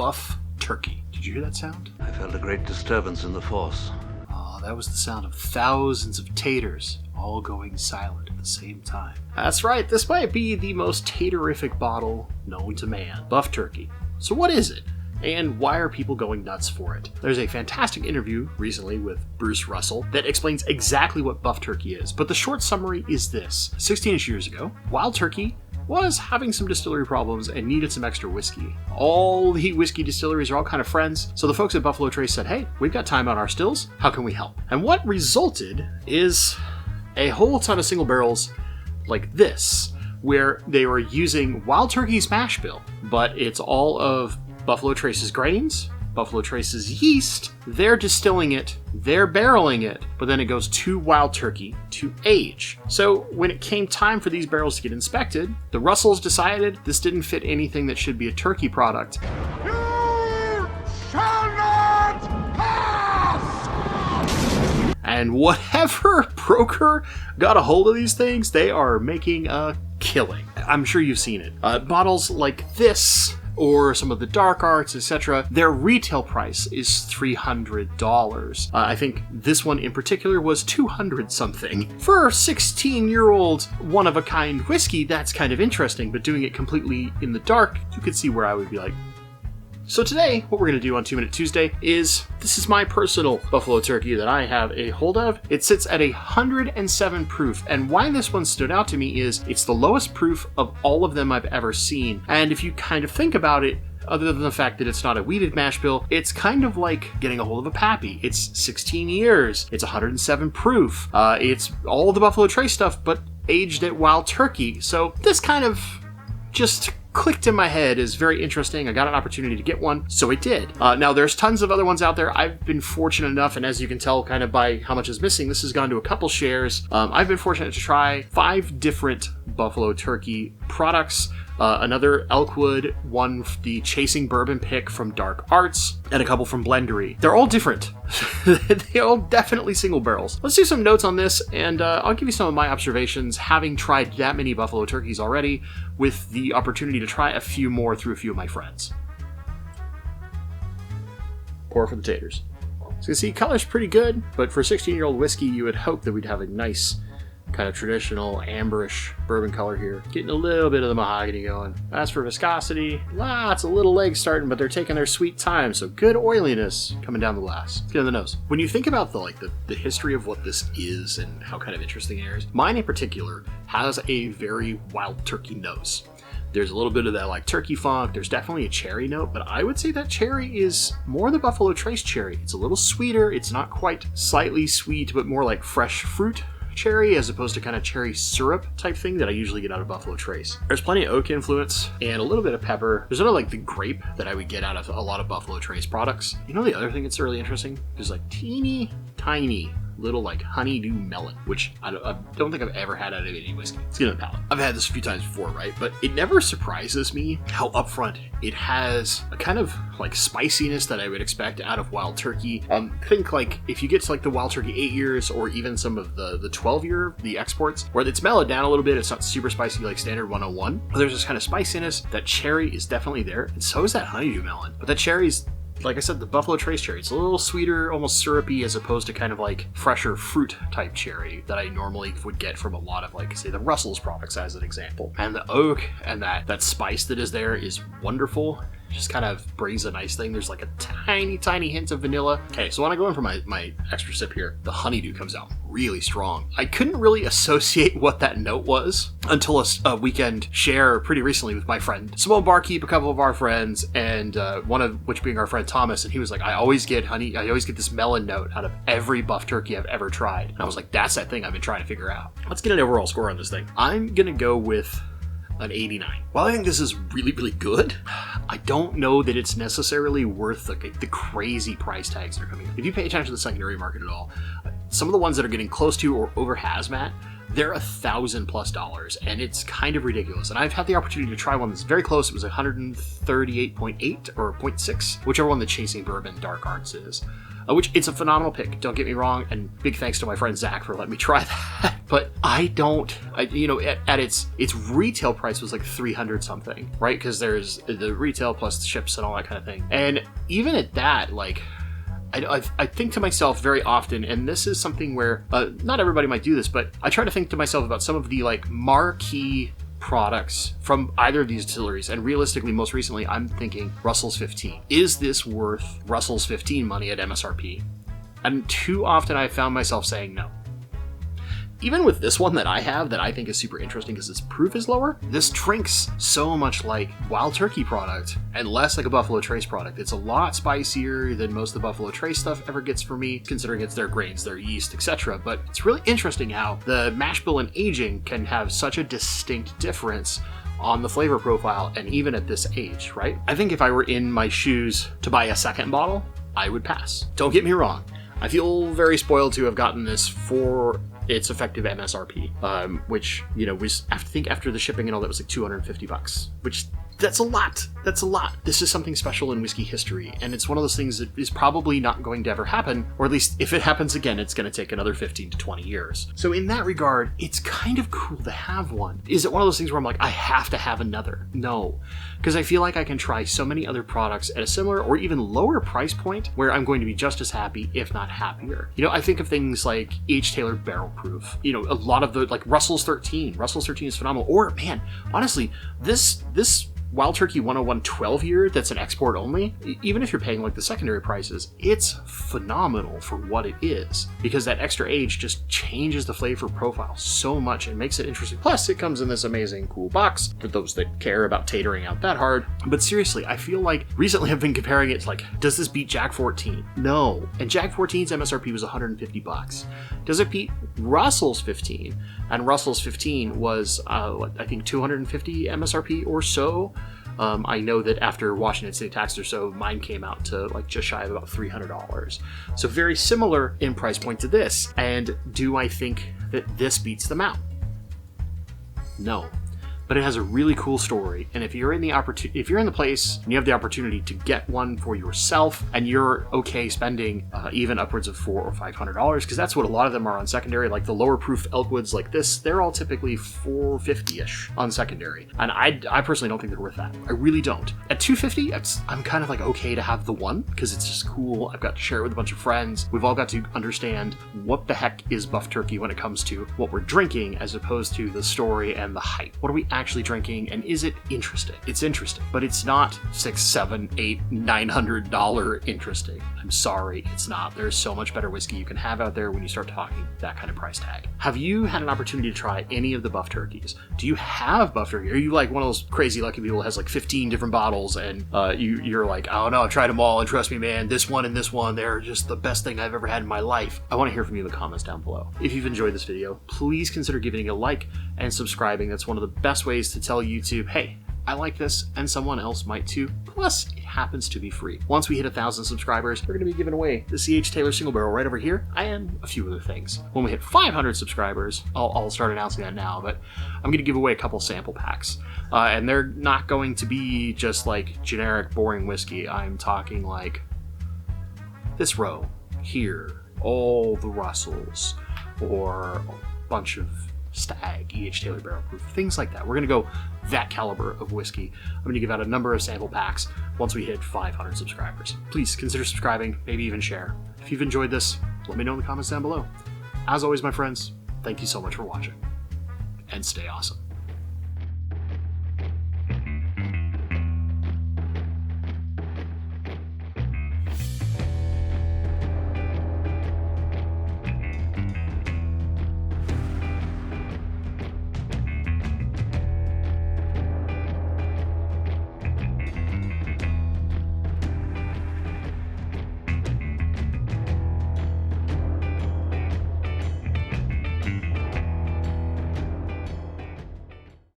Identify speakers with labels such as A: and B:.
A: buff turkey. Did you hear that sound?
B: I felt a great disturbance in the force.
A: Oh, that was the sound of thousands of taters all going silent at the same time. That's right, this might be the most taterific bottle known to man. Buff turkey. So what is it? And why are people going nuts for it? There's a fantastic interview recently with Bruce Russell that explains exactly what buff turkey is, but the short summary is this. 16-ish years ago, Wild Turkey was having some distillery problems and needed some extra whiskey. All the whiskey distilleries are all kind of friends, so the folks at Buffalo Trace said, hey, we've got time on our stills, how can we help? And what resulted is a whole ton of single barrels like this, where they were using Wild Turkey's mash bill, but it's all of Buffalo Trace's grains, Buffalo Trace's yeast, they're distilling it, they're barreling it, but then it goes to Wild Turkey to age. So when it came time for these barrels to get inspected, the Russells decided this didn't fit anything that should be a turkey product.
C: You shall not pass!
A: And whatever broker got a hold of these things, they are making a killing. I'm sure you've seen it. Bottles like this, or some of the dark arts, etc., their retail price is $300. I think this one in particular was $200 something. For a 16-year-old one-of-a-kind whiskey, that's kind of interesting, but doing it completely in the dark, you could see where I would be like. So today, what we're going to do on 2 Minute Tuesday is, this is my personal Buffalo Turkey that I have a hold of. It sits at 107 proof, and why this one stood out to me is it's the lowest proof of all of them I've ever seen. And if you kind of think about it, other than the fact that it's not a wheated mash bill, it's kind of like getting a hold of a Pappy. It's 16 years, it's 107 proof, it's all the Buffalo Trace stuff, but aged at Wild Turkey. So this kind of just clicked in my head is very interesting. I got an opportunity to get one, so I did. Now, there's tons of other ones out there. I've been fortunate enough, and as you can tell kind of by how much is missing, this has gone to a couple shares. I've been fortunate to try 5 different Buffalo Turkey products. Another Elkwood, one, the Chasing Bourbon pick from Dark Arts, and a couple from Blendery. They're all different. They're all definitely single barrels. Let's do some notes on this, and I'll give you some of my observations, having tried that many Buffalo Turkeys already, with the opportunity to try a few more through a few of my friends. Pour for the taters. So you can see, color's pretty good, but for a 16-year-old whiskey, you would hope that we'd have a nice kind of traditional amberish bourbon color here. Getting a little bit of the mahogany going. As for viscosity, lots of little legs starting, but they're taking their sweet time, so good oiliness coming down the glass. Let's get on the nose. When you think about the history of what this is and how kind of interesting it is, mine in particular has a very Wild Turkey nose. There's a little bit of that like turkey funk. There's definitely a cherry note, but I would say that cherry is more the Buffalo Trace cherry. It's a little sweeter. It's not quite slightly sweet, but more like fresh fruit cherry as opposed to kind of cherry syrup type thing that I usually get out of Buffalo Trace. There's plenty of oak influence and a little bit of pepper. There's another like the grape that I would get out of a lot of Buffalo Trace products. You know, the other thing that's really interesting is like teeny tiny little like honeydew melon, which I don't think I've ever had out of any whiskey. It's good on the palate. I've had this a few times before, right? But it never surprises me how upfront it has a kind of like spiciness that I would expect out of Wild Turkey. Think like if you get to like the Wild Turkey 8 years or even some of the 12 year, the exports, where it's mellowed down a little bit. It's not super spicy like standard 101. But there's this kind of spiciness. That cherry is definitely there. And so is that honeydew melon. But that cherry's, like I said, the Buffalo Trace cherry. It's a little sweeter, almost syrupy, as opposed to kind of like fresher fruit type cherry that I normally would get from a lot of like, say, the Russell's products as an example. And the oak and that spice that is there is wonderful. Just kind of brings a nice thing. There's like a tiny hint of vanilla. Okay, so when I go in for my extra sip here, the honeydew comes out really strong. I couldn't really associate what that note was until a weekend share pretty recently with my friend Simone Barkeep, a couple of our friends, and one of which being our friend Thomas, and he was like, I always get this melon note out of every buff turkey I've ever tried. And I was like, that's that thing I've been trying to figure out. Let's get an overall score on this thing. I'm gonna go with an 89. While I think this is really, really good, I don't know that it's necessarily worth the crazy price tags that are coming in. If you pay attention to the secondary market at all, some of the ones that are getting close to or over hazmat, they're $1,000+ and it's kind of ridiculous. And I've had the opportunity to try one that's very close. It was 138.8 or 0.6, whichever one the Chasing Bourbon Dark Arts is. which it's a phenomenal pick, don't get me wrong, and big thanks to my friend Zach for letting me try that. But at its retail price was like 300 something, right? Because there's the retail plus the ships and all that kind of thing. And even at that, like, I think to myself very often, and this is something where not everybody might do this, but I try to think to myself about some of the like marquee products from either of these distilleries, and realistically, most recently, I'm thinking Russell's 15. Is this worth Russell's 15 money at MSRP? And too often I found myself saying no. Even with this one that I have that I think is super interesting because its proof is lower, this drinks so much like Wild Turkey product and less like a Buffalo Trace product. It's a lot spicier than most of the Buffalo Trace stuff ever gets for me, considering it's their grains, their yeast, etc. But it's really interesting how the mash bill and aging can have such a distinct difference on the flavor profile, and even at this age, right? I think if I were in my shoes to buy a second bottle, I would pass. Don't get me wrong. I feel very spoiled to have gotten this for its effective MSRP, which, was, after the shipping and all that, was like $250, which that's a lot. That's a lot. This is something special in whiskey history, and it's one of those things that is probably not going to ever happen, or at least if it happens again, it's going to take another 15 to 20 years. So in that regard, it's kind of cool to have one. Is it one of those things where I'm like, I have to have another? No, because I feel like I can try so many other products at a similar or even lower price point where I'm going to be just as happy, if not happier. I think of things like H. Taylor Barrel Proof, a lot of the, like Russell's 13. Russell's 13 is phenomenal. Or, man, honestly, this Wild Turkey 101 12 year that's an export only, even if you're paying like the secondary prices, it's phenomenal for what it is, because that extra age just changes the flavor profile so much and makes it interesting. Plus, it comes in this amazing cool box for those that care about tatering out that hard. But seriously, I feel like recently I've been comparing it to like, does this beat Jack 14? No. And Jack 14's MSRP was $150. Does it beat Russell's 15? And Russell's 15 was, I think 250 MSRP or so. I know that after Washington State tax or so, mine came out to like just shy of about $300. So very similar in price point to this. And do I think that this beats them out? No. But it has a really cool story, and if you're in the place and you have the opportunity to get one for yourself, and you're okay spending even upwards of $400 or $500, because that's what a lot of them are on secondary, like the lower proof Elkwoods like this, they're all typically $450-ish on secondary, and I personally don't think they're worth that. I really don't. At $250, I'm kind of like okay to have the one because it's just cool. I've got to share it with a bunch of friends. We've all got to understand what the heck is Buff Turkey when it comes to what we're drinking, as opposed to the story and the hype. What are we actually drinking, and is it interesting? It's interesting, but it's not $600, $700, $800, $900 interesting. I'm sorry, it's not. There's so much better whiskey you can have out there when you start talking that kind of price tag. Have you had an opportunity to try any of the Buff Turkeys? Do you have Buff Turkey? Are you like one of those crazy lucky people that has like 15 different bottles, and you're like, oh no, I've tried them all, and trust me, man, this one and this one, they're just the best thing I've ever had in my life? I want to hear from you in the comments down below. If you've enjoyed this video, please consider giving it a like and subscribing. That's one of the best ways to tell YouTube, hey, I like this, and someone else might too. Plus, it happens to be free. Once we hit 1,000 subscribers, we're going to be giving away the C.H. Taylor Single Barrel right over here, and a few other things. When we hit 500 subscribers, I'll start announcing that now, but I'm going to give away a couple sample packs. And they're not going to be just like generic, boring whiskey. I'm talking like this row here, all the Russells, or a bunch of Stag, E.H. Taylor Barrel Proof, things like that. We're going to go that caliber of whiskey. I'm going to give out a number of sample packs once we hit 500 subscribers. Please consider subscribing, maybe even share. If you've enjoyed this, let me know in the comments down below. As always, my friends, thank you so much for watching, and stay awesome.